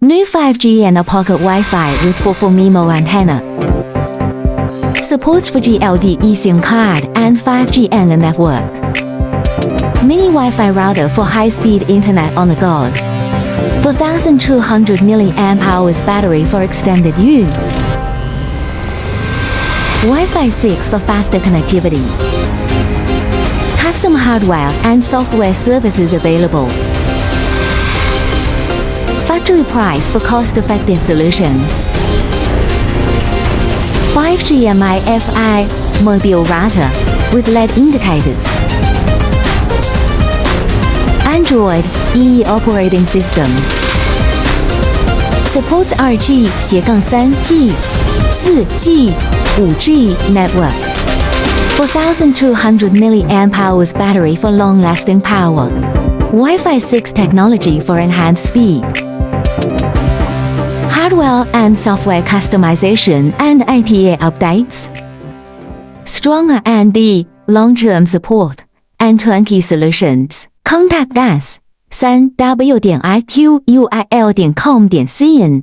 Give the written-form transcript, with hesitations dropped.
New 5G and Pocket Wi-Fi with 4 MIMO antenna. Supports 4G LTE SIM card and 5G NR network. Mini Wi-Fi router for high-speed internet on the go. 4200 mAh battery for extended use. Wi-Fi 6 for faster connectivity. Custom hardware and software services available. Factory price for cost-effective solutions. 5G MIFI mobile router with LED indicators. Android EE operating system. Supports 2G/3G, 4G, 5G networks. 4200 mAh battery for long-lasting power. Wi-Fi 6 technology for enhanced speed. Hardware and software customization and LTE updates. Stronger R&D, long-term support, and turnkey solutions. Contact us 3w.iquil.com.cn